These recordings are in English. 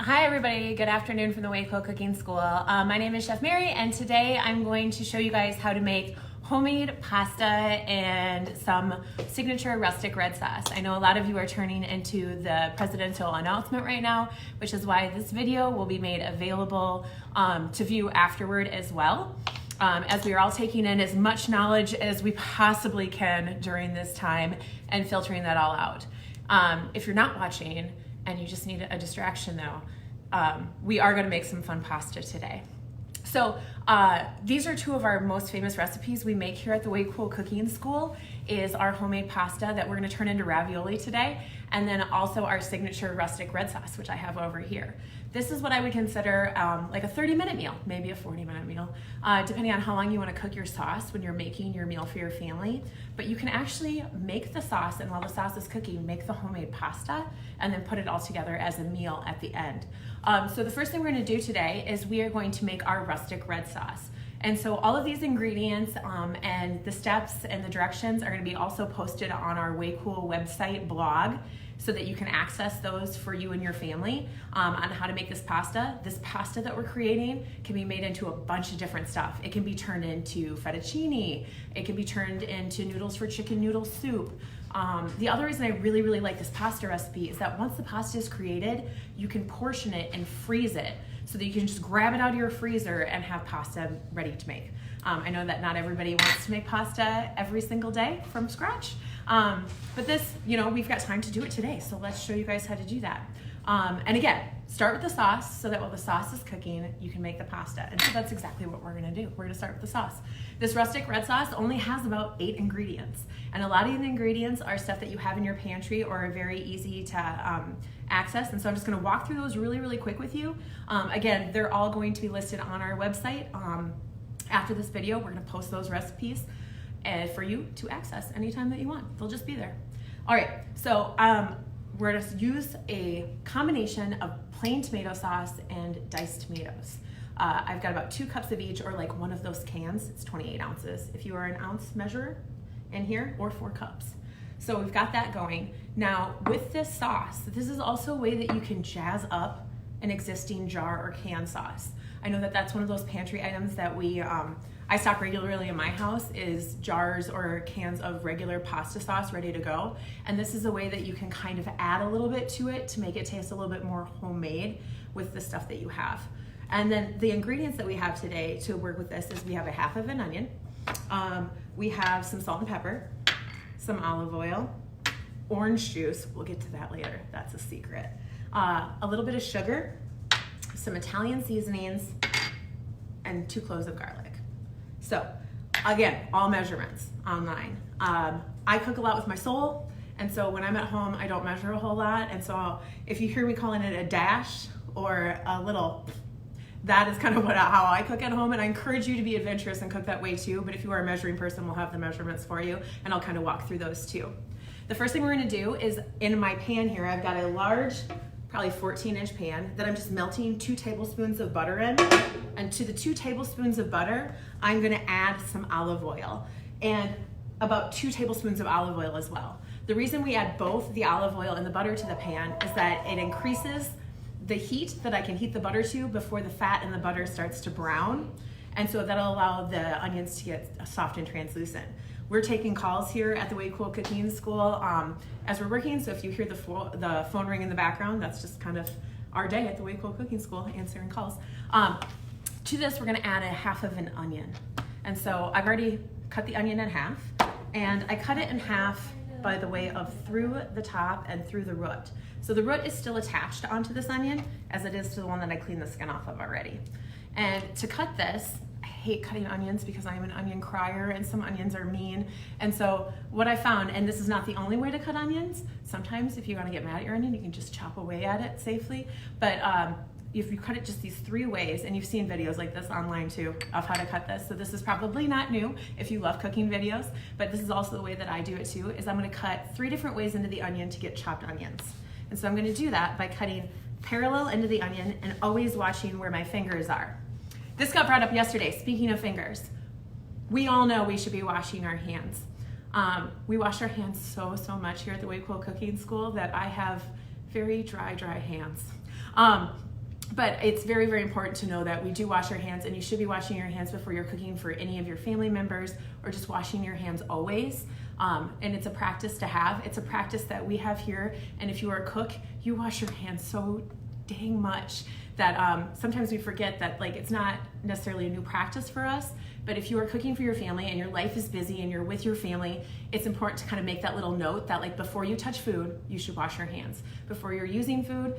Hi everybody, good afternoon from the Waco Cooking School. My name is Chef Mary and today I'm going to show you guys how to make homemade pasta and some signature rustic red sauce. I know a lot of you are turning into the presidential announcement right now, which is why this video will be made available to view afterward as well. As we are all taking in as much knowledge as we possibly can during this time and filtering that all out. If you're not watching and you just need a distraction though, we are gonna make some fun pasta today. So these are two of our most famous recipes we make here at the Waco Cooking School is our homemade pasta that we're gonna turn into ravioli today, and then also our signature rustic red sauce, which I have over here. This is what I would consider like a 30-minute meal, maybe a 40-minute meal, depending on how long you wanna cook your sauce when you're making your meal for your family. But you can actually make the sauce, and while the sauce is cooking, make the homemade pasta, and then put it all together as a meal at the end. So the first thing we're gonna do today is we are going to make our rustic red sauce. And so all of these ingredients and the steps and the directions are gonna be also posted on our Waco website blog so that you can access those for you and your family on how to make this pasta. This pasta that we're creating can be made into a bunch of different stuff. It can be turned into fettuccine. It can be turned into noodles for chicken noodle soup. The other reason I really like this pasta recipe is that once the pasta is created, you can portion it and freeze it so that you can just grab it out of your freezer and have pasta ready to make. I know that not everybody wants to make pasta every single day from scratch, but this, we've got time to do it today, so let's show you guys how to do that. And again, start with the sauce so that while the sauce is cooking, you can make the pasta. And so that's exactly what we're gonna do. We're gonna start with the sauce. This rustic red sauce only has about 8 ingredients. And a lot of the ingredients are stuff that you have in your pantry or are very easy to access. And so I'm just gonna walk through those really quick with you. Again, they're all going to be listed on our website. After this video, we're gonna post those recipes for you to access anytime that you want. They'll just be there. All right, so we're gonna use a combination of plain tomato sauce and diced tomatoes. I've got about 2 cups of each, or like one of those cans. It's 28 ounces. If you are an ounce measurer in here, or 4 cups. So we've got that going. Now with this sauce, this is also a way that you can jazz up an existing jar or can sauce. I know that that's one of those pantry items that I stock regularly in my house is jars or cans of regular pasta sauce ready to go. And this is a way that you can kind of add a little bit to it to make it taste a little bit more homemade with the stuff that you have. And then the ingredients that we have today to work with this is we have a half of an onion. We have some salt and pepper, some olive oil, orange juice, we'll get to that later, that's a secret. A little bit of sugar, some Italian seasonings, and 2 cloves of garlic. So again, all measurements online. I cook a lot with my soul, and so when I'm at home, I don't measure a whole lot. And so if you hear me calling it a dash or a little, that is kind of how I cook at home. And I encourage you to be adventurous and cook that way too. But if you are a measuring person, we'll have the measurements for you, and I'll kind of walk through those too. The first thing we're gonna do is in my pan here, I've got a large, probably 14-inch pan that I'm just melting 2 tablespoons of butter in. And to the 2 tablespoons of butter, I'm gonna add some olive oil and about 2 tablespoons of olive oil as well. The reason we add both the olive oil and the butter to the pan is that it increases the heat that I can heat the butter to before the fat in the butter starts to brown. And so that'll allow the onions to get soft and translucent. We're taking calls here at the Waco Cooking School as we're working, so if you hear the phone ring in the background, that's just kind of our day at the Waco Cooking School, answering calls. To this, we're gonna add a half of an onion. And so I've already cut the onion in half, and I cut it in half by the way of through the top and through the root. So the root is still attached onto this onion as it is to the one that I cleaned the skin off of already. And to cut this, I hate cutting onions because I'm an onion crier and some onions are mean. And so what I found, and this is not the only way to cut onions, sometimes if you want to get mad at your onion, you can just chop away at it safely. But if you cut it just these 3 ways, and you've seen videos like this online too of how to cut this, so this is probably not new if you love cooking videos, but this is also the way that I do it too, is I'm gonna cut 3 different ways into the onion to get chopped onions. And so I'm gonna do that by cutting parallel into the onion and always watching where my fingers are. This got brought up yesterday, speaking of fingers. We all know we should be washing our hands. We wash our hands so much here at the Waco Cooking School that I have very dry hands. But it's very, very important to know that we do wash our hands, and you should be washing your hands before you're cooking for any of your family members, or just washing your hands always. And it's a practice to have. It's a practice that we have here. And if you are a cook, you wash your hands so dang much that sometimes we forget that, like, it's not necessarily a new practice for us. But if you are cooking for your family and your life is busy and you're with your family, it's important to kind of make that little note that, like, before you touch food, you should wash your hands. Before you're using food,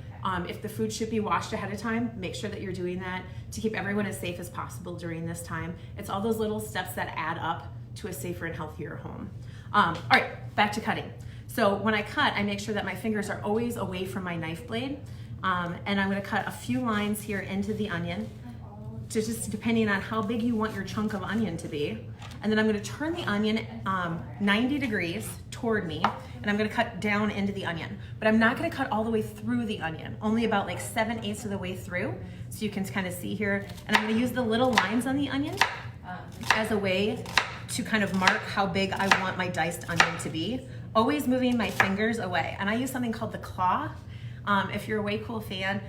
if the food should be washed ahead of time, make sure that you're doing that to keep everyone as safe as possible during this time. It's all those little steps that add up to a safer and healthier home. All right, back to cutting. So when I cut, I make sure that my fingers are always away from my knife blade. And I'm gonna cut a few lines here into the onion, just depending on how big you want your chunk of onion to be. And then I'm gonna turn the onion 90 degrees toward me, and I'm gonna cut down into the onion. But I'm not gonna cut all the way through the onion, only about like 7/8 of the way through, so you can kind of see here. And I'm gonna use the little lines on the onion as a way to kind of mark how big I want my diced onion to be, always moving my fingers away. And I use something called the claw. If you're a Way Cool fan,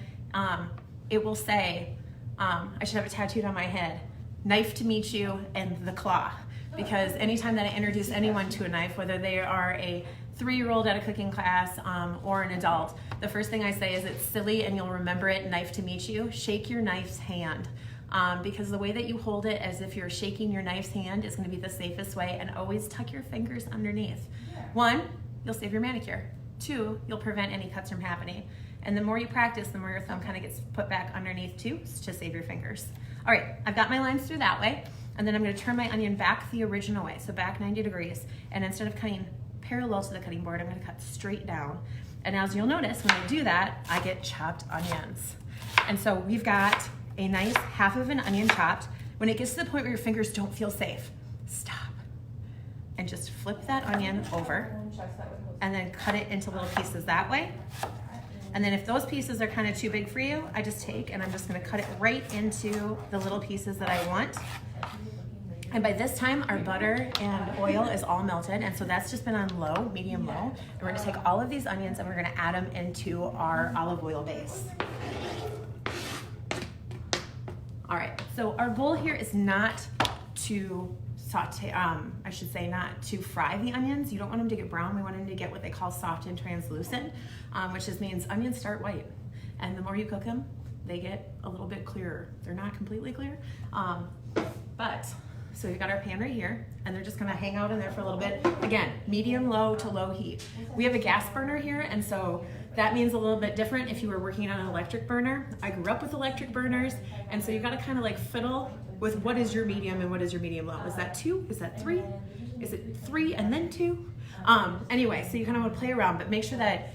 it will say, I should have it tattooed on my head, knife to meet you and the claw. Because anytime that I introduce anyone to a knife, whether they are a 3-year-old at a cooking class or an adult, the first thing I say is it's silly and you'll remember it, knife to meet you. Shake your knife's hand. Because the way that you hold it as if you're shaking your knife's hand is gonna be the safest way, and always tuck your fingers underneath. 1, you'll save your manicure. 2, you'll prevent any cuts from happening. And the more you practice, the more your thumb kind of gets put back underneath too, to save your fingers. All right, I've got my lines through that way, and then I'm gonna turn my onion back the original way, so back 90 degrees, and instead of cutting parallel to the cutting board, I'm gonna cut straight down. And as you'll notice, when I do that, I get chopped onions. And so we've got a nice half of an onion chopped. When it gets to the point where your fingers don't feel safe, stop and just flip that onion over and then cut it into little pieces that way. And then if those pieces are kind of too big for you, I just take and I'm just gonna cut it right into the little pieces that I want. And by this time, our butter and oil is all melted, and so that's just been on low, medium low. And we're gonna take all of these onions and we're gonna add them into our olive oil base. All right, so our goal here is not to saute, I should say not to fry the onions. You don't want them to get brown. We want them to get what they call soft and translucent, which just means onions start white. And the more you cook them, they get a little bit clearer. They're not completely clear, so we've got our pan right here, and they're just gonna hang out in there for a little bit. Again, medium low to low heat. We have a gas burner here, and so that means a little bit different if you were working on an electric burner. I grew up with electric burners, and so you gotta kind of like fiddle with what is your medium and what is your medium low. Is that 2? Is that 3? Is it 3 and then 2? Anyway, so you kind of want to play around, but make sure that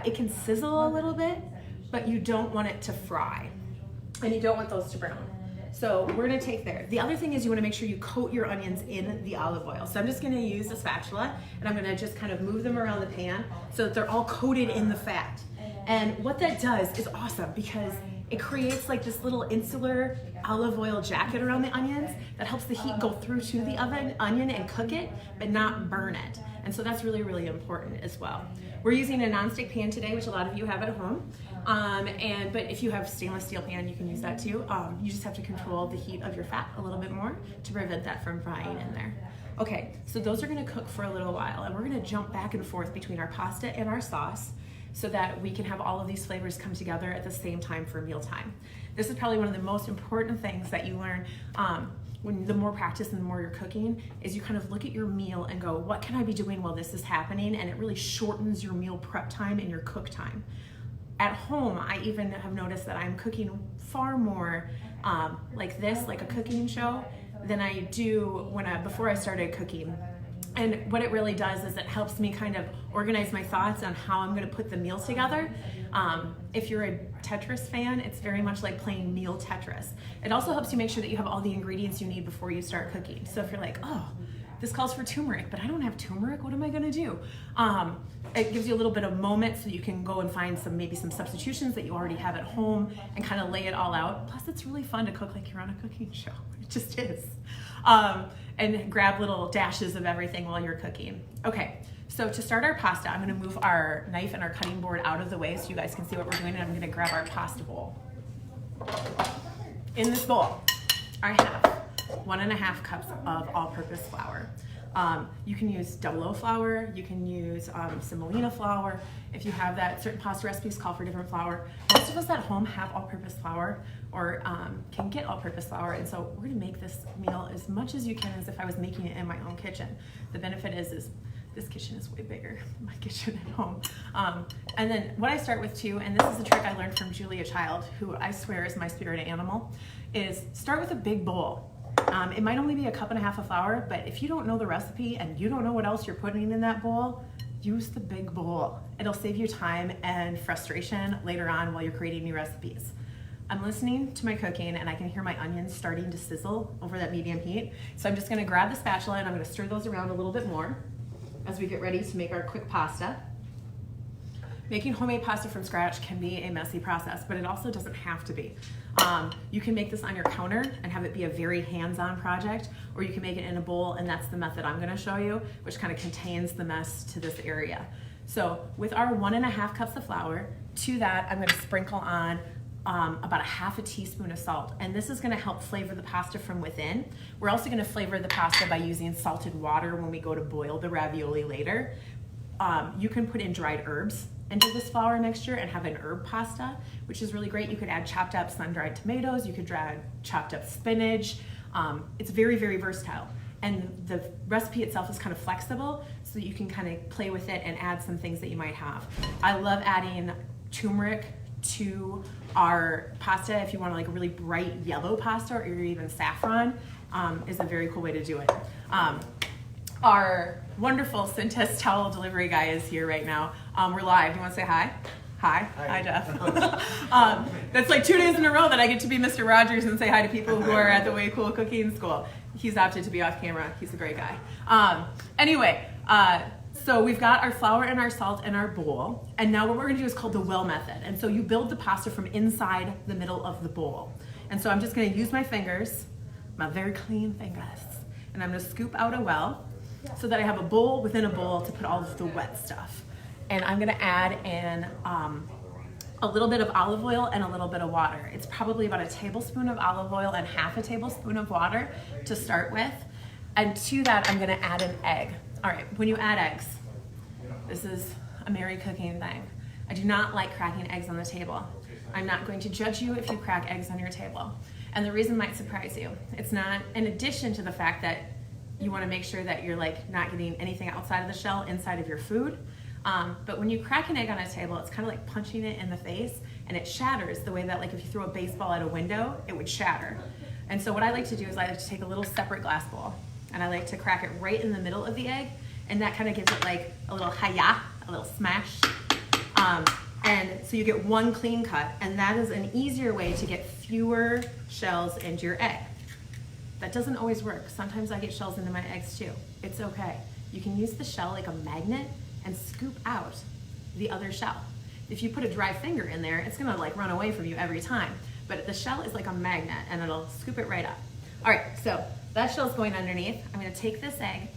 it can sizzle a little bit, but you don't want it to fry, and you don't want those to brown. So we're gonna take there. The other thing is you wanna make sure you coat your onions in the olive oil. So I'm just gonna use a spatula, and I'm gonna just kind of move them around the pan so that they're all coated in the fat. And what that does is awesome, because it creates like this little insular olive oil jacket around the onions that helps the heat go through to the onion and cook it, but not burn it. And so that's really, really important as well. We're using a nonstick pan today, which a lot of you have at home. But if you have stainless steel pan, you can use that too. You just have to control the heat of your fat a little bit more to prevent that from frying in there. Okay, so those are gonna cook for a little while, and we're gonna jump back and forth between our pasta and our sauce so that we can have all of these flavors come together at the same time for mealtime. This is probably one of the most important things that you learn when the more practice and the more you're cooking, is you kind of look at your meal and go, what can I be doing while this is happening? And it really shortens your meal prep time and your cook time. At home, I even have noticed that I'm cooking far more like this, like a cooking show, than I do before I started cooking. And what it really does is it helps me kind of organize my thoughts on how I'm gonna put the meal together. If you're a Tetris fan, it's very much like playing meal Tetris. It also helps you make sure that you have all the ingredients you need before you start cooking. So if you're like, oh, this calls for turmeric, but I don't have turmeric, what am I gonna do? It gives you a little bit of moment so you can go and find maybe some substitutions that you already have at home and kind of lay it all out. Plus it's really fun to cook like you're on a cooking show. It just is. And grab little dashes of everything while you're cooking. Okay, so to start our pasta, I'm gonna move our knife and our cutting board out of the way so you guys can see what we're doing, and I'm gonna grab our pasta bowl. In this bowl, I have 1.5 cups of all-purpose flour. You can use double O flour, you can use semolina flour. If you have that, certain pasta recipes call for different flour. Most of us at home have all-purpose flour or can get all-purpose flour, and so we're gonna make this meal as much as you can as if I was making it in my own kitchen. The benefit is this kitchen is way bigger than my kitchen at home. And then what I start with too, and this is a trick I learned from Julia Child, who I swear is my spirit animal, is start with a big bowl. It might only be 1.5 cups of flour, but if you don't know the recipe and you don't know what else you're putting in that bowl, use the big bowl. It'll save you time and frustration later on while you're creating new recipes. I'm listening to my cooking and I can hear my onions starting to sizzle over that medium heat. So I'm just gonna grab the spatula and I'm gonna stir those around a little bit more as we get ready to make our quick pasta. Making homemade pasta from scratch can be a messy process, but it also doesn't have to be. You can make this on your counter and have it be a very hands-on project, or you can make it in a bowl, and that's the method I'm gonna show you, which kind of contains the mess to this area. So with our 1.5 cups of flour, to that I'm gonna sprinkle on about 1/2 teaspoon of salt, and this is gonna help flavor the pasta from within. We're also gonna flavor the pasta by using salted water when we go to boil the ravioli later. You can put in dried herbs into this flour mixture and have an herb pasta, which is really great. You could add chopped up sun-dried tomatoes, you could add chopped up spinach. It's very, very versatile. And the recipe itself is kind of flexible, so that you can kind of play with it and add some things that you might have. I love adding turmeric to our pasta. If you want like a really bright yellow pasta, or even saffron is a very cool way to do it. Our wonderful Cintas towel delivery guy is here right now. We're live. Do you want to say hi? Hi. Hi, Jeff. That's like 2 days in a row that I get to be Mr. Rogers and say hi to people who are at the Way Cool Cooking School. He's opted to be off camera. He's a great guy. Anyway, so we've got our flour and our salt in our bowl, and now what we're gonna do is called the well method. And so you build the pasta from inside the middle of the bowl. And so I'm just gonna use my fingers, my very clean fingers, and I'm gonna scoop out a well so that I have a bowl within a bowl to put all of the wet stuff. And I'm gonna add in a little bit of olive oil and a little bit of water. It's probably about 1 tablespoon of olive oil and 1/2 tablespoon of water to start with. And to that, I'm gonna add an egg. All right, when you add eggs, this is a Mary cooking thing. I do not like cracking eggs on the table. I'm not going to judge you if you crack eggs on your table. And the reason might surprise you. It's not in addition to the fact that you wanna make sure that you're like not getting anything outside of the shell inside of your food. But when you crack an egg on a table, it's kind of like punching it in the face, and it shatters the way that like if you throw a baseball at a window, it would shatter. And so what I like to do is I like to take a little separate glass bowl, and I like to crack it right in the middle of the egg, and that kind of gives it like a little hi-ya, a little smash. And so you get one clean cut, and that is an easier way to get fewer shells into your egg. That doesn't always work. Sometimes I get shells into my eggs too. It's okay. You can use the shell like a magnet and scoop out the other shell. If you put a dry finger in there, it's gonna like run away from you every time. But the shell is like a magnet and it'll scoop it right up. All right, so that shell's going underneath. I'm gonna take this egg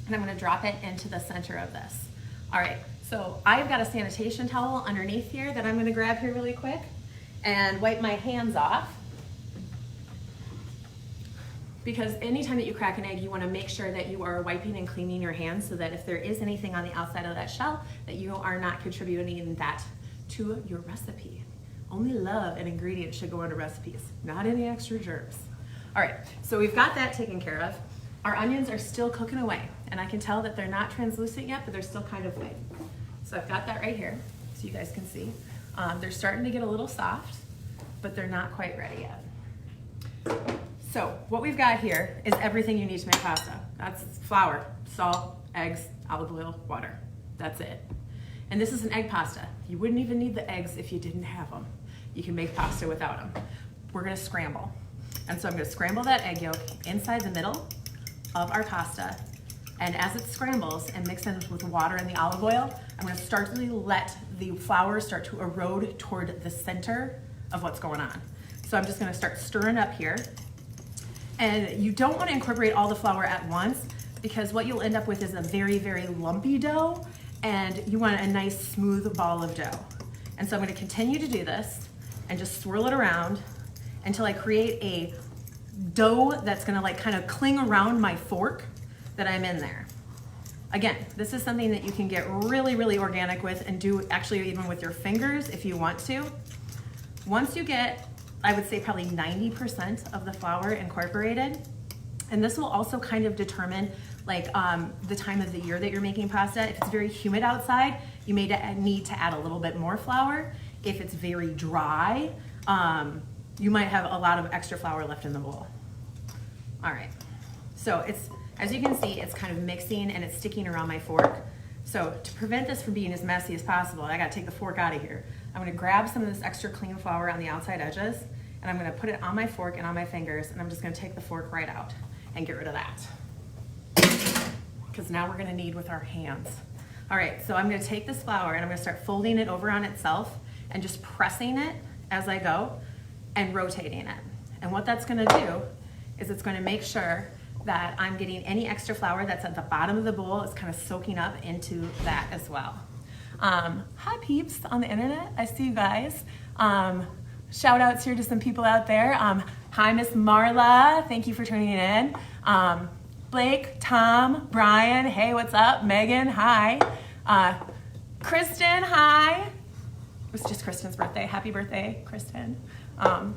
and I'm gonna drop it into the center of this. All right, so I've got a sanitation towel underneath here that I'm gonna grab here really quick and wipe my hands off. Because anytime that you crack an egg, you want to make sure that you are wiping and cleaning your hands so that if there is anything on the outside of that shell, that you are not contributing that to your recipe. Only love and ingredients should go into recipes, not any extra germs. All right, so we've got that taken care of. Our onions are still cooking away, and I can tell that they're not translucent yet, but they're still kind of white. So I've got that right here, so you guys can see. They're starting to get a little soft, but they're not quite ready yet. So what we've got here is everything you need to make pasta. That's flour, salt, eggs, olive oil, water. That's it. And this is an egg pasta. You wouldn't even need the eggs if you didn't have them. You can make pasta without them. We're gonna scramble. And so I'm gonna scramble that egg yolk inside the middle of our pasta. And as it scrambles and mixes in with the water and the olive oil, I'm gonna start to let the flour start to erode toward the center of what's going on. So I'm just gonna start stirring up here. And you don't want to incorporate all the flour at once, because what you'll end up with is a very, very lumpy dough, and you want a nice smooth ball of dough. And so I'm going to continue to do this and just swirl it around until I create a dough that's gonna like kind of cling around my fork that I'm in there. Again, this is something that you can get really, really organic with and do actually even with your fingers if you want to. Once you get, I would say probably 90% of the flour incorporated, and this will also kind of determine like the time of the year that you're making pasta. If it's very humid outside, you may need to add a little bit more flour. If it's very dry, you might have a lot of extra flour left in the bowl. All right, so it's, as you can see, it's kind of mixing and it's sticking around my fork. So to prevent this from being as messy as possible, I gotta take the fork out of here. I'm gonna grab some of this extra clean flour on the outside edges, and I'm gonna put it on my fork and on my fingers, and I'm just gonna take the fork right out and get rid of that. Because now we're gonna knead with our hands. All right, so I'm gonna take this flour and I'm gonna start folding it over on itself and just pressing it as I go and rotating it. And what that's gonna do is it's gonna make sure that I'm getting any extra flour that's at the bottom of the bowl is kind of soaking up into that as well. Hi peeps on the internet, I see you guys. Shout outs here to some people out there. Hi Miss Marla, thank you for tuning in. Blake, Tom, Brian, hey, what's up? Megan, hi. Kristen, hi. It was just Kristen's birthday. Happy birthday, Kristen. All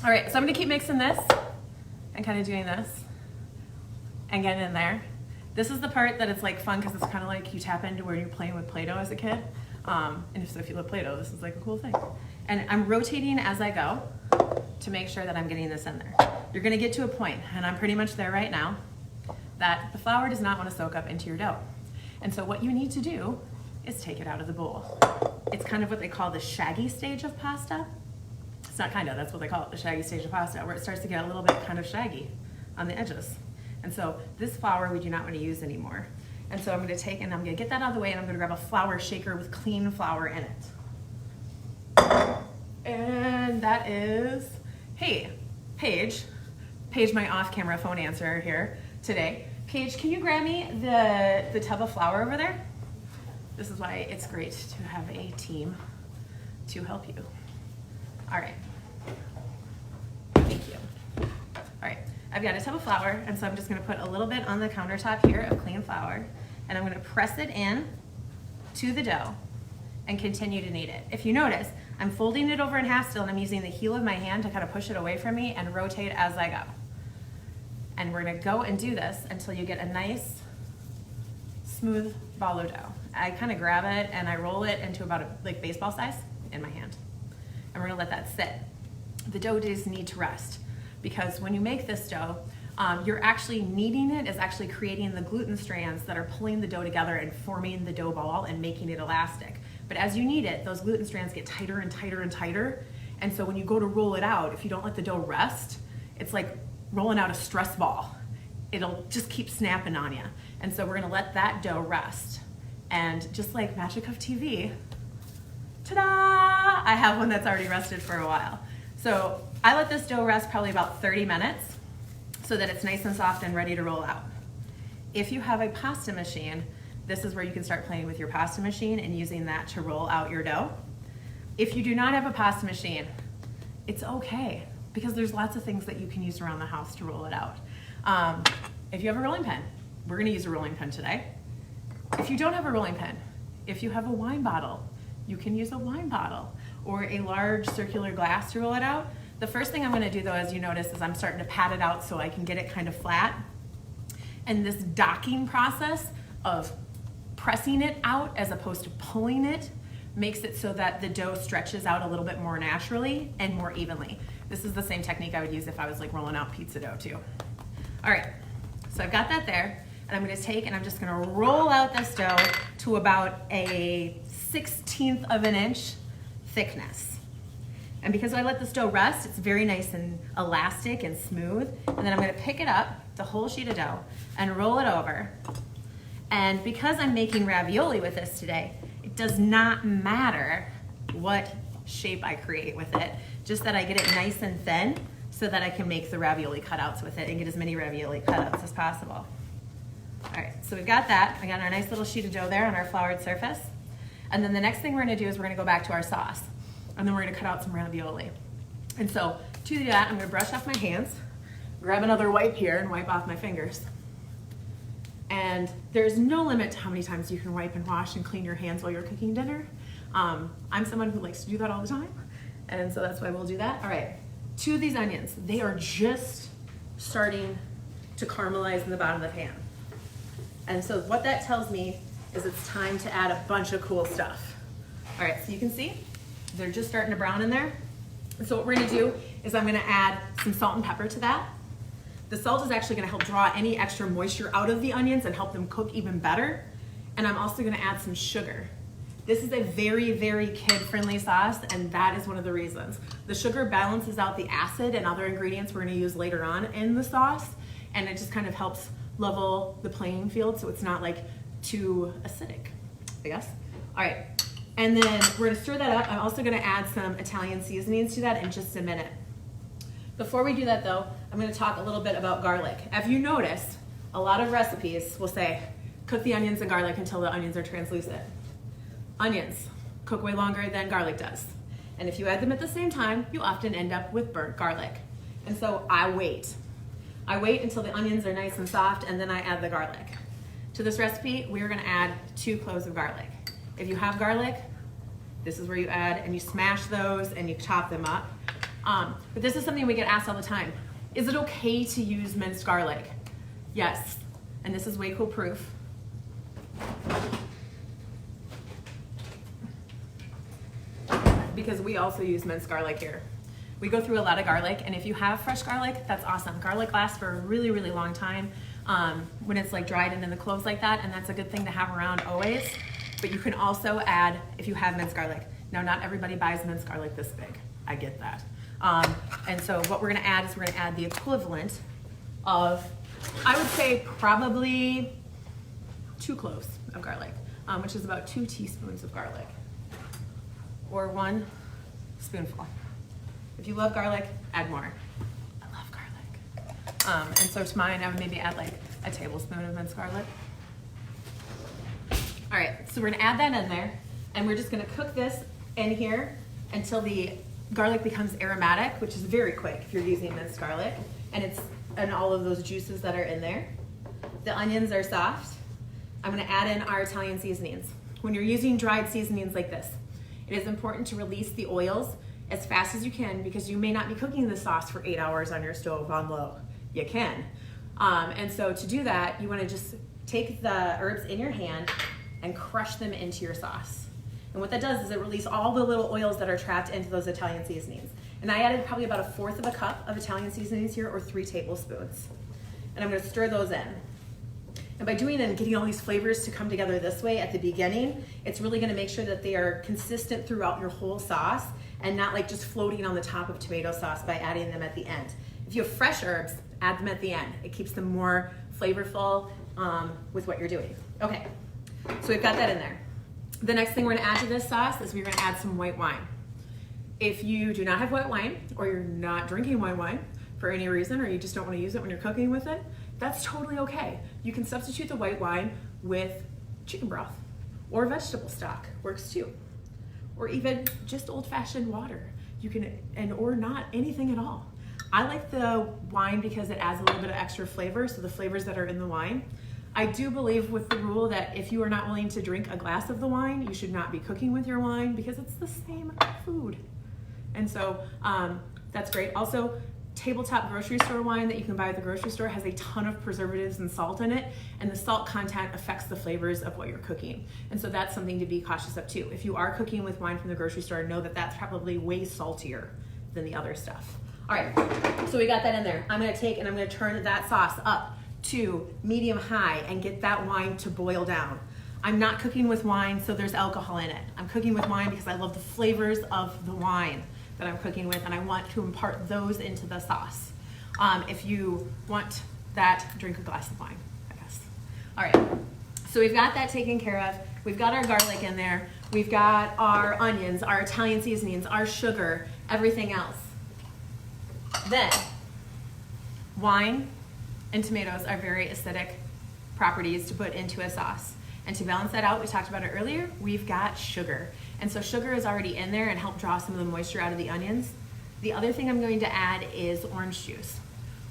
right, so I'm gonna keep mixing this and kind of doing this and getting in there. This is the part that it's like fun because it's kind of like you tap into where you're playing with Play-Doh as a kid. And so if you love Play-Doh, this is like a cool thing. And I'm rotating as I go to make sure that I'm getting this in there. You're gonna get to a point, and I'm pretty much there right now, that the flour does not want to soak up into your dough. And so what you need to do is take it out of the bowl. It's kind of what they call the shaggy stage of pasta. It's not kind of, that's what they call it, the shaggy stage of pasta, where it starts to get a little bit kind of shaggy on the edges. And so this flour we do not want to use anymore. And so I'm going to take and I'm going to get that out of the way, and I'm going to grab a flour shaker with clean flour in it. And that is, hey, Paige, my off-camera phone answerer here today. Paige, can you grab me the tub of flour over there? This is why it's great to have a team to help you. All right. Thank you. All right. I've got a tub of flour, and so I'm just going to put a little bit on the countertop here of clean flour, and I'm going to press it in to the dough and continue to knead it. If you notice, I'm folding it over in half still, and I'm using the heel of my hand to kind of push it away from me and rotate as I go. And we're going to go and do this until you get a nice, smooth ball of dough. I kind of grab it and I roll it into about like baseball size in my hand. And we're going to let that sit. The dough does need to rest, because when you make this dough, you're actually kneading it is actually creating the gluten strands that are pulling the dough together and forming the dough ball and making it elastic. But as you knead it, those gluten strands get tighter and tighter and tighter. And so when you go to roll it out, if you don't let the dough rest, it's like rolling out a stress ball. It'll just keep snapping on you. And so we're gonna let that dough rest. And just like magic of TV, ta-da! I have one that's already rested for a while. So I let this dough rest probably about 30 minutes so that it's nice and soft and ready to roll out. If you have a pasta machine, this is where you can start playing with your pasta machine and using that to roll out your dough. If you do not have a pasta machine, it's okay, because there's lots of things that you can use around the house to roll it out. If you have a rolling pin, we're gonna use a rolling pin today. If you don't have a rolling pin, if you have a wine bottle, you can use a wine bottle or a large circular glass to roll it out. The first thing I'm gonna do though, as you notice, is I'm starting to pat it out so I can get it kind of flat. And this docking process of pressing it out as opposed to pulling it makes it so that the dough stretches out a little bit more naturally and more evenly. This is the same technique I would use if I was like rolling out pizza dough too. All right, so I've got that there, and I'm gonna take and I'm just gonna roll out this dough to about a 1/16 of an inch thickness. And because I let this dough rest, it's very nice and elastic and smooth. And then I'm gonna pick it up, the whole sheet of dough, and roll it over. And because I'm making ravioli with this today, it does not matter what shape I create with it, just that I get it nice and thin so that I can make the ravioli cutouts with it and get as many ravioli cutouts as possible. All right, so we've got that. I got our nice little sheet of dough there on our floured surface. And then the next thing we're gonna do is we're gonna go back to our sauce. And then we're gonna cut out some ravioli. And so to do that, I'm gonna brush off my hands, grab another wipe here and wipe off my fingers. And there's no limit to how many times you can wipe and wash and clean your hands while you're cooking dinner. I'm someone who likes to do that all the time, and so that's why we'll do that. All right, to these onions, they are just starting to caramelize in the bottom of the pan. And so what that tells me is it's time to add a bunch of cool stuff. All right, so you can see they're just starting to brown in there. And so what we're gonna do is I'm gonna add some salt and pepper to that. The salt is actually gonna help draw any extra moisture out of the onions and help them cook even better. And I'm also gonna add some sugar. This is a very, very kid-friendly sauce, and that is one of the reasons. The sugar balances out the acid and other ingredients we're gonna use later on in the sauce, and it just kind of helps level the playing field so it's not like too acidic, I guess. All right, and then we're gonna stir that up. I'm also gonna add some Italian seasonings to that in just a minute. Before we do that though, I'm gonna talk a little bit about garlic. If you noticed, a lot of recipes will say, cook the onions and garlic until the onions are translucent. Onions cook way longer than garlic does. And if you add them at the same time, you often end up with burnt garlic. And so I wait. I wait until the onions are nice and soft, and then I add the garlic. To this recipe, we're gonna add 2 cloves of garlic. If you have garlic, this is where you add, and you smash those and you chop them up. But this is something we get asked all the time. Is it okay to use minced garlic? Yes, and this is way cool proof. Because we also use minced garlic here. We go through a lot of garlic, and if you have fresh garlic, that's awesome. Garlic lasts for a really, really long time when it's like dried and in the cloves like that, and that's a good thing to have around always. But you can also add, if you have minced garlic. Now, not everybody buys minced garlic this big. I get that. And so what we're gonna add is we're gonna add the equivalent of, I would say probably 2 cloves of garlic, which is about 2 teaspoons of garlic. Or 1 spoonful. If you love garlic, add more. I love garlic. And so to mine, I would maybe add like a tablespoon of minced garlic. All right, so we're gonna add that in there, and we're just gonna cook this in here until the garlic becomes aromatic, which is very quick if you're using minced garlic, and all of those juices that are in there. The onions are soft. I'm gonna add in our Italian seasonings. When you're using dried seasonings like this, it is important to release the oils as fast as you can, because you may not be cooking the sauce for 8 hours on your stove on low. You can. And so to do that, you wanna just take the herbs in your hand and crush them into your sauce. And what that does is it releases all the little oils that are trapped into those Italian seasonings. And I added probably about 1/4 of a cup of Italian seasonings here, or 3 tablespoons. And I'm gonna stir those in. And by doing it and getting all these flavors to come together this way at the beginning, it's really gonna make sure that they are consistent throughout your whole sauce and not like just floating on the top of tomato sauce by adding them at the end. If you have fresh herbs, add them at the end. It keeps them more flavorful with what you're doing. Okay, so we've got that in there. The next thing we're gonna add to this sauce is we're gonna add some white wine. If you do not have white wine, or you're not drinking white wine for any reason, or you just don't wanna use it when you're cooking with it, that's totally okay. You can substitute the white wine with chicken broth, or vegetable stock, works too. Or even just old-fashioned water. You can, or not anything at all. I like the wine because it adds a little bit of extra flavor, so the flavors that are in the wine. I do believe with the rule that if you are not willing to drink a glass of the wine, you should not be cooking with your wine, because it's the same food. And so that's great. Also, tabletop grocery store wine that you can buy at the grocery store has a ton of preservatives and salt in it, and the salt content affects the flavors of what you're cooking. And so that's something to be cautious of too. If you are cooking with wine from the grocery store, know that that's probably way saltier than the other stuff. All right, so we got that in there. I'm gonna take and I'm gonna turn that sauce up to medium high and get that wine to boil down. I'm not cooking with wine so there's alcohol in it. I'm cooking with wine because I love the flavors of the wine that I'm cooking with, and I want to impart those into the sauce. If you want that, drink a glass of wine, I guess. All right, so we've got that taken care of. We've got our garlic in there. We've got our onions, our Italian seasonings, our sugar, everything else. Then, wine and tomatoes are very acidic properties to put into a sauce. And to balance that out, we talked about it earlier, we've got sugar. And so sugar is already in there and help draw some of the moisture out of the onions. The other thing I'm going to add is orange juice.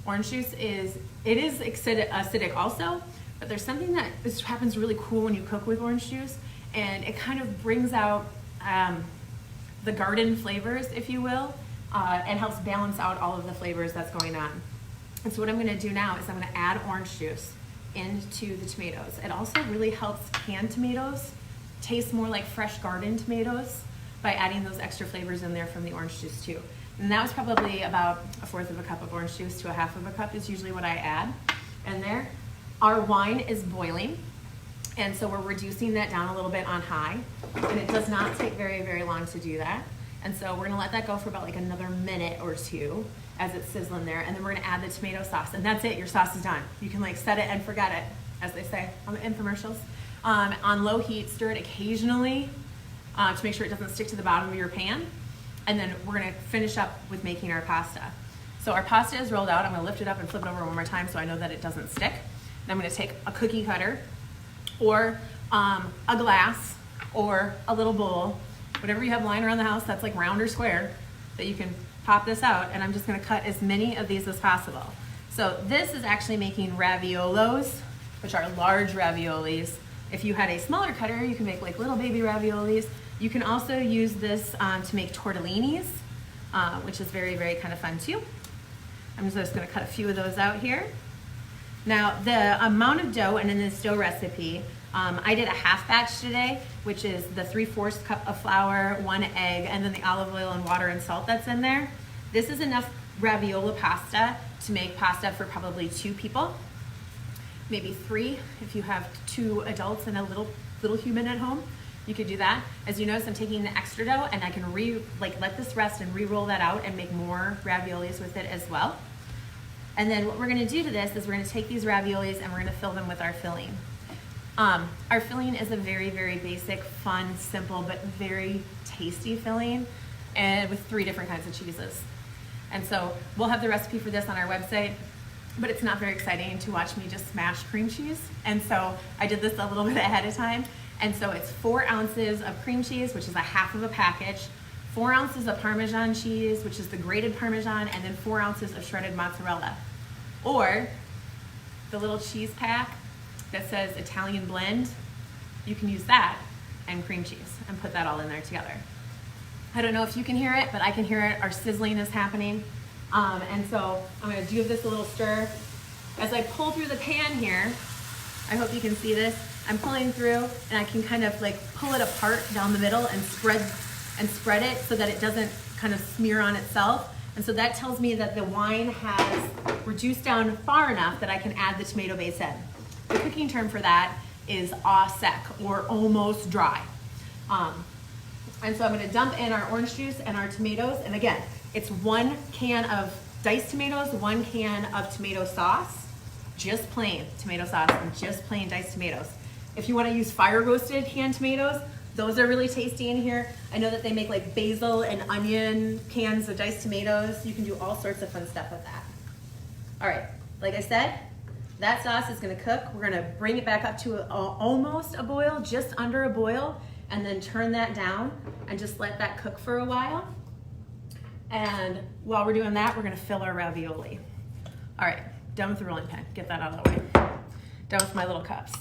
Orange juice is acidic also, but there's something that happens really cool when you cook with orange juice, and it kind of brings out the garden flavors, if you will, and helps balance out all of the flavors that's going on. And so what I'm gonna do now is I'm gonna add orange juice into the tomatoes. It also really helps canned tomatoes taste more like fresh garden tomatoes by adding those extra flavors in there from the orange juice too. And that was probably about 1/4 of a cup of orange juice to 1/2 of a cup is usually what I add in there. Our wine is boiling, and so we're reducing that down a little bit on high, and it does not take very, very long to do that. And so we're gonna let that go for about like another minute or two as it's sizzling there, and then we're gonna add the tomato sauce, and that's it, your sauce is done. You can like set it and forget it, as they say on the infomercials. On low heat, stir it occasionally to make sure it doesn't stick to the bottom of your pan, and then we're gonna finish up with making our pasta. So our pasta is rolled out. I'm gonna lift it up and flip it over one more time so I know that it doesn't stick. And I'm gonna take a cookie cutter or a glass or a little bowl, whatever you have lying around the house that's like round or square, that you can pop this out, and I'm just gonna cut as many of these as possible. So this is actually making raviolos, which are large raviolis. If you had a smaller cutter, you can make like little baby raviolis. You can also use this to make tortellinis, which is very, very kind of fun too. I'm just gonna cut a few of those out here. Now, the amount of dough, and in this dough recipe, I did a half batch today, which is the 3/4 cup of flour, 1 egg, and then the olive oil and water and salt that's in there. This is enough raviola pasta to make pasta for probably 2 people, maybe 3 if you have 2 adults and a little human at home. You could do that. As you notice, I'm taking the extra dough, and I can let this rest and re-roll that out and make more raviolis with it as well. And then what we're gonna do to this is we're gonna take these raviolis and we're gonna fill them with our filling. Our filling is a very, very basic, fun, simple, but very tasty filling, and with 3 different kinds of cheeses. And so we'll have the recipe for this on our website, but it's not very exciting to watch me just smash cream cheese. And so I did this a little bit ahead of time. And so it's 4 ounces of cream cheese, which is 1/2 of a package, 4 ounces of Parmesan cheese, which is the grated Parmesan, and then 4 ounces of shredded mozzarella. Or the little cheese pack that says Italian blend, you can use that and cream cheese and put that all in there together. I don't know if you can hear it, but I can hear it. Our sizzling is happening. And so I'm gonna give this a little stir. As I pull through the pan here, I hope you can see this, I'm pulling through, and I can kind of like pull it apart down the middle and spread it so that it doesn't kind of smear on itself. And so that tells me that the wine has reduced down far enough that I can add the tomato base in. The cooking term for that is au sec, or almost dry. And so I'm gonna dump in our orange juice and our tomatoes. And again, it's 1 can of diced tomatoes, 1 can of tomato sauce, just plain tomato sauce and just plain diced tomatoes. If you wanna use fire roasted canned tomatoes, those are really tasty in here. I know that they make like basil and onion cans of diced tomatoes. You can do all sorts of fun stuff with that. All right, like I said, that sauce is gonna cook. We're gonna bring it back up to almost a boil, just under a boil, and then turn that down and just let that cook for a while. And while we're doing that, we're gonna fill our ravioli. All right, done with the rolling pin. Get that out of the way. Done with my little cups.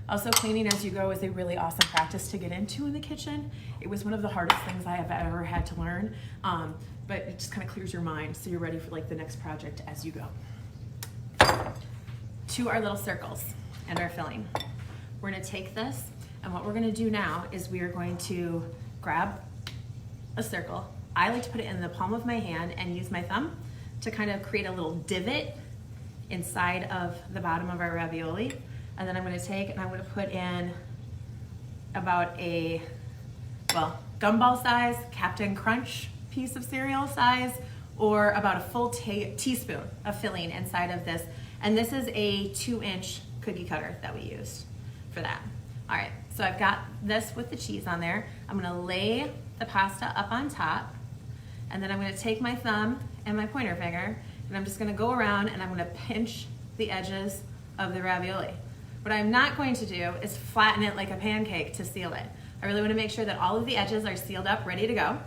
Also, cleaning as you go is a really awesome practice to get into in the kitchen. It was one of the hardest things I have ever had to learn, but it just kind of clears your mind so you're ready for like the next project as you go. To our little circles and our filling. We're gonna take this, and what we're gonna do now is we are going to grab a circle. I like to put it in the palm of my hand and use my thumb to kind of create a little divot inside of the bottom of our ravioli. And then I'm gonna take and I'm gonna put in about a, well, gumball size, Captain Crunch piece of cereal size, or about a full teaspoon of filling inside of this. And this is a 2-inch cookie cutter that we used for that. All right, so I've got this with the cheese on there. I'm gonna lay the pasta up on top, and then I'm gonna take my thumb and my pointer finger, and I'm just gonna go around and I'm gonna pinch the edges of the ravioli. What I'm not going to do is flatten it like a pancake to seal it. I really want to make sure that all of the edges are sealed up, ready to go.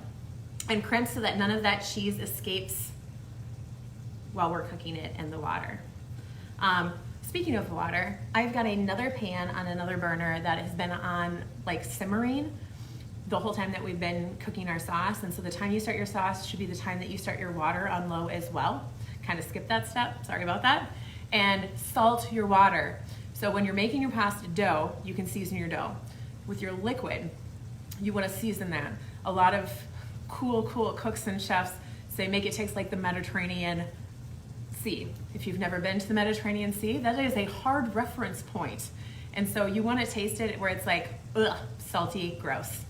and crimp so that none of that cheese escapes while we're cooking it in the water. Speaking of water, I've got another pan on another burner that has been on like simmering the whole time that we've been cooking our sauce. And so the time you start your sauce should be the time that you start your water on low as well. Kind of skip that step, sorry about that. And salt your water. So when you're making your pasta dough, you can season your dough. With your liquid, you want to season that. A lot of cool cooks and chefs say make it taste like the Mediterranean Sea. If you've never been to the Mediterranean Sea, that is a hard reference point. And so you want to taste it where it's like, ugh, salty, gross.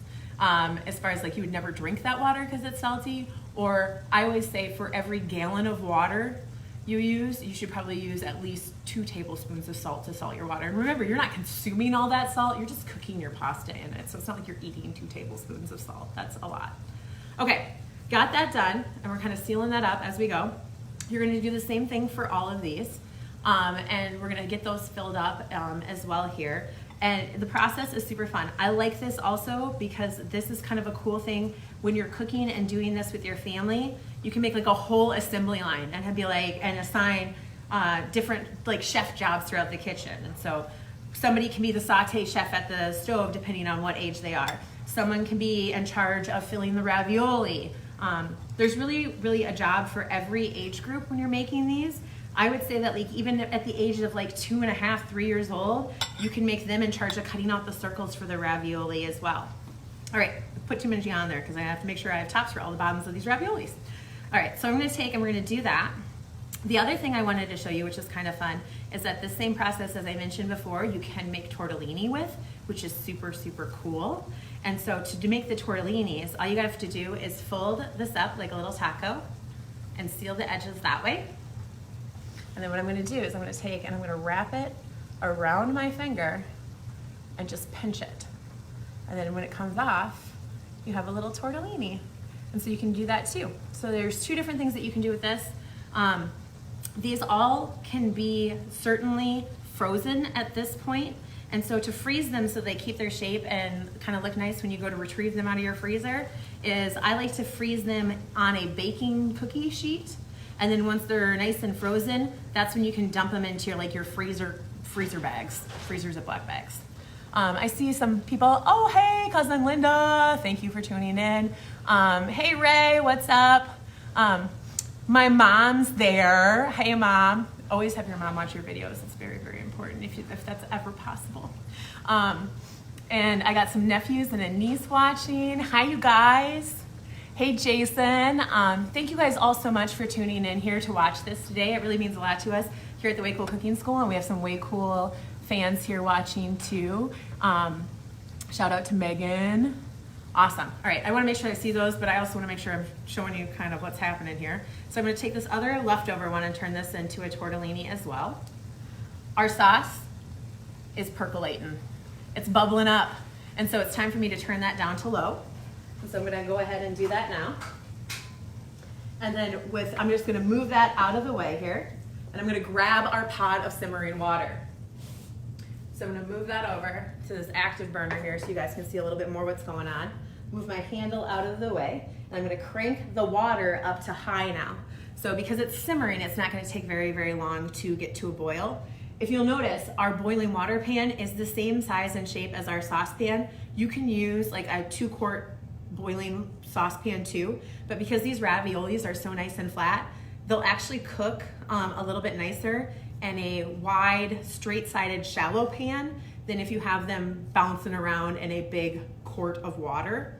As far as like you would never drink that water because it's salty, or I always say for every gallon of water you use, you should probably use at least 2 tablespoons of salt to salt your water. And remember, you're not consuming all that salt, you're just cooking your pasta in it. So it's not like you're eating 2 tablespoons of salt. That's a lot. Okay, got that done, and we're kind of sealing that up as we go. You're gonna do the same thing for all of these, and we're gonna get those filled up as well here. And the process is super fun. I like this also because this is kind of a cool thing when you're cooking and doing this with your family. You can make like a whole assembly line and be like, and assign different like chef jobs throughout the kitchen. And so somebody can be the saute chef at the stove depending on what age they are. Someone can be in charge of filling the ravioli. There's really a job for every age group when you're making these. I would say that like even at the age of like 2.5, 3 years old, you can make them in charge of cutting out the circles for the ravioli as well. All right, put too many on there because I have to make sure I have tops for all the bottoms of these raviolis. All right, so I'm gonna take and we're gonna do that. The other thing I wanted to show you, which is kind of fun, is that the same process as I mentioned before, you can make tortellini with, which is super cool. And so to make the tortellinis, all you have to do is fold this up like a little taco and seal the edges that way. And then what I'm gonna do is I'm gonna take and I'm gonna wrap it around my finger and just pinch it. And then when it comes off, you have a little tortellini. And so you can do that too. So there's 2 different things that you can do with this. These all can be certainly frozen at this point. And so to freeze them so they keep their shape and kind of look nice when you go to retrieve them out of your freezer is I like to freeze them on a baking cookie sheet. And then once they're nice and frozen, that's when you can dump them into your freezer bags, freezer Ziploc bags. I see some people, oh, hey, Cousin Linda, thank you for tuning in. Hey, Ray, what's up? My mom's there. Hey, Mom. Always have your mom watch your videos. It's very important if that's ever possible. And I got some nephews and a niece watching. Hi, you guys. Hey, Jason. Thank you guys all so much for tuning in here to watch this today. It really means a lot to us here at the Way Cool Cooking School, and we have some way cool fans here watching too. Shout out to Megan. Awesome. All right, I want to make sure I see those, but I also want to make sure I'm showing you kind of what's happening here. So I'm going to take this other leftover one and turn this into a tortellini as well. Our sauce is percolating. It's bubbling up. And so it's time for me to turn that down to low. And so I'm going to go ahead and do that now. And then I'm just going to move that out of the way here. And I'm going to grab our pot of simmering water. So I'm going to move that over to this active burner here so you guys can see a little bit more what's going on. Move my handle out of the way, and I'm going to crank the water up to high now. So because it's simmering, it's not going to take very long to get to a boil. If you'll notice, our boiling water pan is the same size and shape as our saucepan. You can use like a 2-quart boiling saucepan too, but because these raviolis are so nice and flat, they'll actually cook a little bit nicer in a wide, straight-sided, shallow pan than if you have them bouncing around in a big quart of water.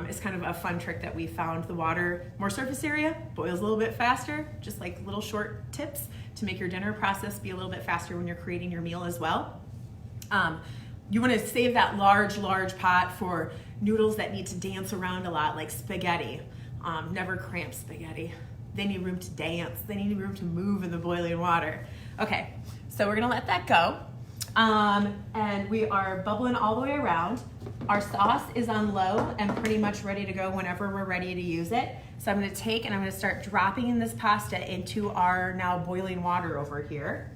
It's kind of a fun trick that we found. The water, more surface area, boils a little bit faster, just like little short tips to make your dinner process be a little bit faster when you're creating your meal as well. You want to save that large pot for noodles that need to dance around a lot, like spaghetti. Never cramp spaghetti. They need room to dance. They need room to move in the boiling water. Okay, so we're gonna let that go. And we are bubbling all the way around. Our sauce is on low and pretty much ready to go whenever we're ready to use it. So I'm gonna take and I'm gonna start dropping this pasta into our now boiling water over here.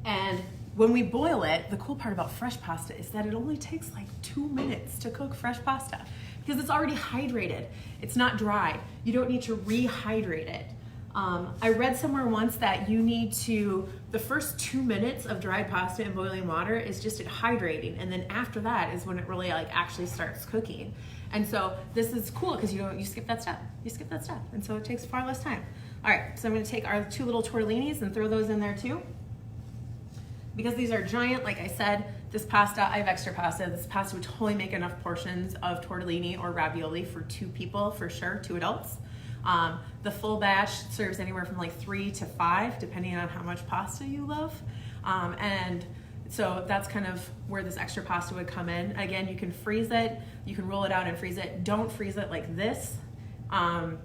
And when we boil it, the cool part about fresh pasta is that it only takes like 2 minutes to cook fresh pasta. because it's already hydrated. It's not dry. You don't need to rehydrate it. I read somewhere once that you need to, the first 2 minutes of dried pasta in boiling water is just it hydrating, and then after that is when it really like actually starts cooking. And so this is cool because you skip that step. You skip that step, and so it takes far less time. All right, so I'm gonna take our 2 little tortellinis and throw those in there too. Because these are giant, like I said, this pasta, I have extra pasta. This pasta would totally make enough portions of tortellini or ravioli for 2 people, for sure, 2 adults. The full batch serves anywhere from like 3 to 5, depending on how much pasta you love. And so that's kind of where this extra pasta would come in. Again, you can freeze it, you can roll it out and freeze it. Don't freeze it like this.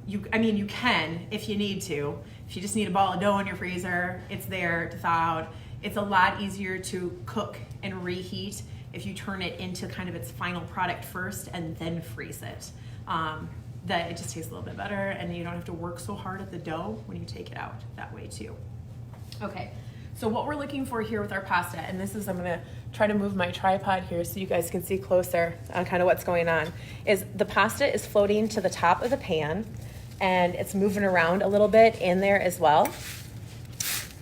You can if you need to. If you just need a ball of dough in your freezer, it's there to thaw out. It's a lot easier to cook and reheat if you turn it into kind of its final product first and then freeze it. That it just tastes a little bit better, and you don't have to work so hard at the dough when you take it out that way too. Okay, so what we're looking for here with our pasta, and this is, I'm gonna try to move my tripod here so you guys can see closer on kind of what's going on, is the pasta is floating to the top of the pan and it's moving around a little bit in there as well.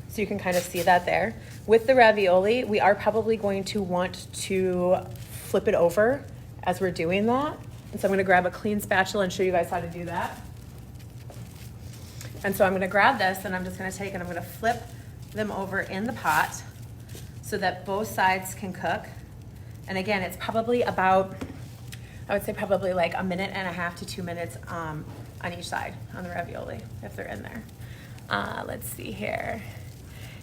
So you can kind of see that there. With the ravioli, we are probably going to want to flip it over as we're doing that. And so I'm gonna grab a clean spatula and show you guys how to do that. And so I'm gonna grab this and I'm just gonna take and I'm gonna flip them over in the pot so that both sides can cook. And again, it's probably about, I would say probably like 1.5 to 2 minutes on each side on the ravioli, if they're in there. Let's see here.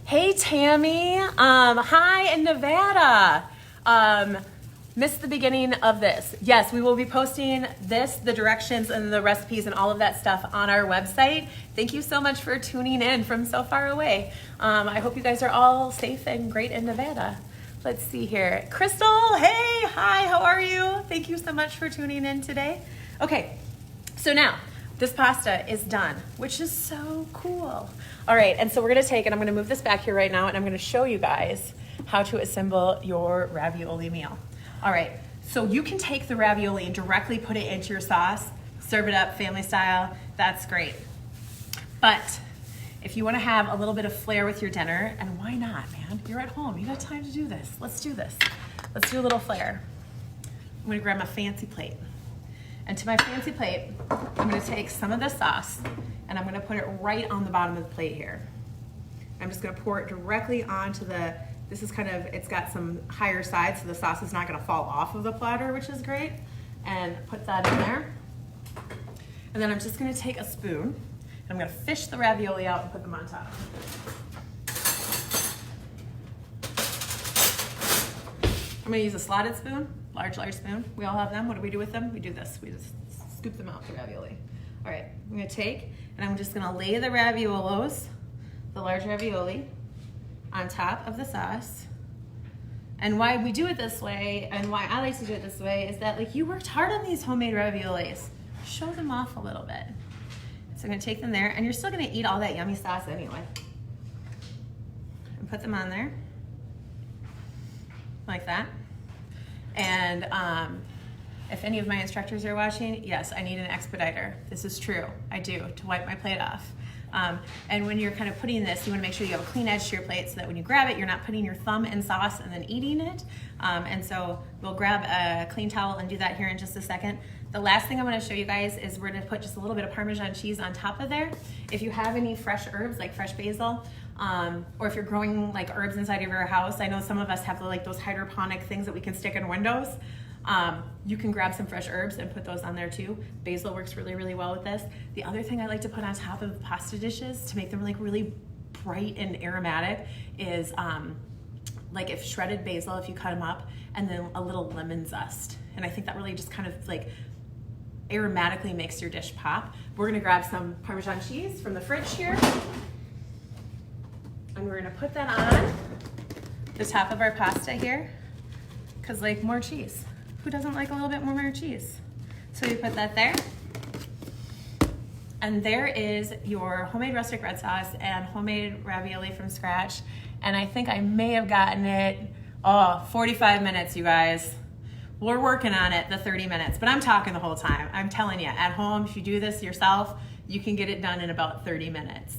Hey, Tammy. Hi in Nevada. Missed the beginning of this. Yes, we will be posting this, the directions and the recipes and all of that stuff on our website. Thank you so much for tuning in from so far away. I hope you guys are all safe and great in Nevada. Let's see here. Crystal, hey, hi, how are you? Thank you so much for tuning in today. Okay, so now this pasta is done, which is so cool. All right, and so we're gonna take, and I'm gonna move this back here right now, and I'm gonna show you guys how to assemble your ravioli meal. All right, so you can take the ravioli and directly put it into your sauce, serve it up family style, that's great. But if you wanna have a little bit of flair with your dinner, and why not, man? You're at home, you got time to do this. Let's do this. Let's do a little flair. I'm gonna grab my fancy plate. And to my fancy plate, I'm gonna take some of the sauce and I'm gonna put it right on the bottom of the plate here. I'm just gonna pour it directly onto this is kind of, it's got some higher sides so the sauce is not gonna fall off of the platter, which is great. And put that in there. And then I'm just gonna take a spoon and I'm gonna fish the ravioli out and put them on top. I'm gonna use a slotted spoon, large spoon. We all have them. What do we do with them? We do this. We just scoop them out, the ravioli. All right, I'm gonna take, and I'm just gonna lay the raviolos, the large ravioli, on top of the sauce. And why we do it this way, and why I like to do it this way, is that like you worked hard on these homemade raviolis. Show them off a little bit. So I'm gonna take them there, and you're still gonna eat all that yummy sauce anyway. And put them on there, like that. And if any of my instructors are watching, yes, I need an expediter. This is true, I do, to wipe my plate off. And when you're kind of putting this, you wanna make sure you have a clean edge to your plate so that when you grab it, you're not putting your thumb in sauce and then eating it. And so we'll grab a clean towel and do that here in just a second. The last thing I'm gonna show you guys is we're gonna put just a little bit of Parmesan cheese on top of there. If you have any fresh herbs, like fresh basil, or if you're growing like herbs inside of your house, I know some of us have like those hydroponic things that we can stick in windows. You can grab some fresh herbs and put those on there too. Basil works really, really well with this. The other thing I like to put on top of pasta dishes to make them like really bright and aromatic is like if shredded basil, if you cut them up, and then a little lemon zest. And I think that really just kind of like aromatically makes your dish pop. We're gonna grab some Parmesan cheese from the fridge here. And we're gonna put that on the top of our pasta here, because like more cheese. Who doesn't like a little bit more cheese? So you put that there. And there is your homemade rustic red sauce and homemade ravioli from scratch. And I think I may have gotten it, 45 minutes, you guys. We're working on it, the 30 minutes, but I'm talking the whole time. I'm telling you, at home, if you do this yourself, you can get it done in about 30 minutes.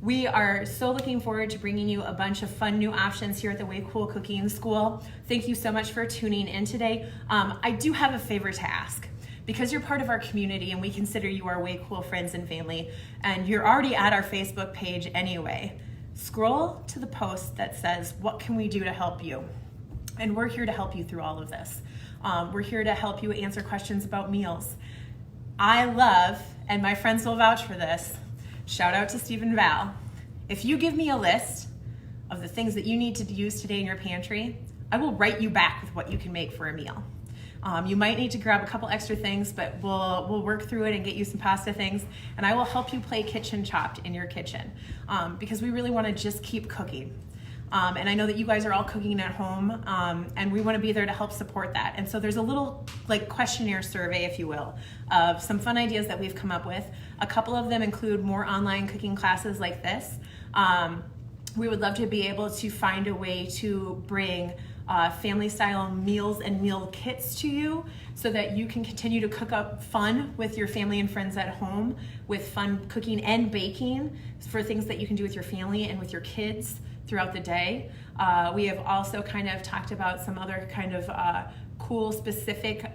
We are so looking forward to bringing you a bunch of fun new options here at the Way Cool Cooking School. Thank you so much for tuning in today. I do have a favor to ask. Because you're part of our community and we consider you our Way Cool friends and family, and you're already at our Facebook page anyway, scroll to the post that says, what can we do to help you? And we're here to help you through all of this. We're here to help you answer questions about meals. I love, and my friends will vouch for this, shout out to Steve and Val. If you give me a list of the things that you need to use today in your pantry, I will write you back with what you can make for a meal. You might need to grab a couple extra things, but we'll work through it and get you some pasta things, and I will help you play kitchen chopped in your kitchen because we really want to just keep cooking. And I know that you guys are all cooking at home, and we want to be there to help support that. And so there's a little questionnaire survey, if you will, of some fun ideas that we've come up with. A couple of them include more online cooking classes like this. We would love to be able to find a way to bring family style meals and meal kits to you so that you can continue to cook up fun with your family and friends at home, with fun cooking and baking for things that you can do with your family and with your kids throughout the day. We have also kind of talked about some other kind of cool specific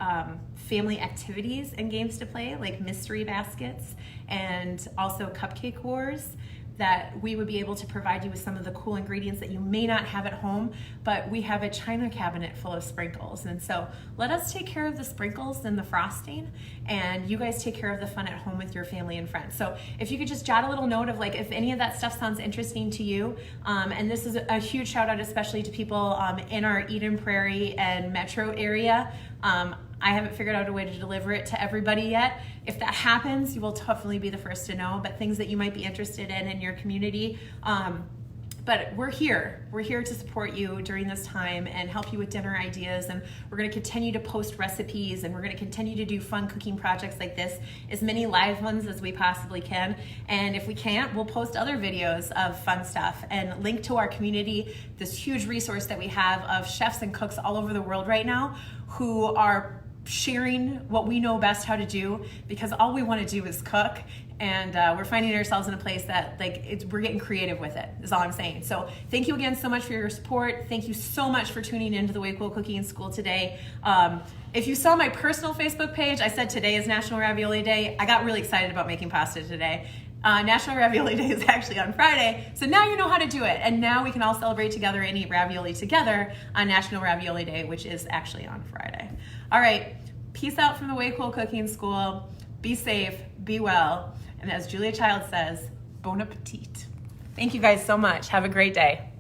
family activities and games to play, like mystery baskets and also cupcake wars, that we would be able to provide you with some of the cool ingredients that you may not have at home, but we have a china cabinet full of sprinkles. And so let us take care of the sprinkles and the frosting, and you guys take care of the fun at home with your family and friends. So if you could just jot a little note of if any of that stuff sounds interesting to you, and this is a huge shout out especially to people in our Eden Prairie and Metro area. I haven't figured out a way to deliver it to everybody yet. If that happens, you will definitely be the first to know, but things that you might be interested in your community. But we're here. We're here to support you during this time and help you with dinner ideas. And we're going to continue to post recipes, and we're going to continue to do fun cooking projects like this, as many live ones as we possibly can. And if we can't, we'll post other videos of fun stuff and link to our community, this huge resource that we have of chefs and cooks all over the world right now who are sharing what we know best how to do, because all we want to do is cook, and we're finding ourselves in a place that we're getting creative with it, is all I'm saying. So thank you again so much for your support. Thank you so much for tuning into the Way Cool Cooking School today. If you saw my personal Facebook page, I said today is National Ravioli Day. I got really excited about making pasta today. National Ravioli Day is actually on Friday, so now you know how to do it, and now we can all celebrate together and eat ravioli together on National Ravioli Day, which is actually on Friday. All right, peace out from the Way Cool Cooking School. Be safe, be well, and as Julia Child says, bon appetit. Thank you guys so much. Have a great day.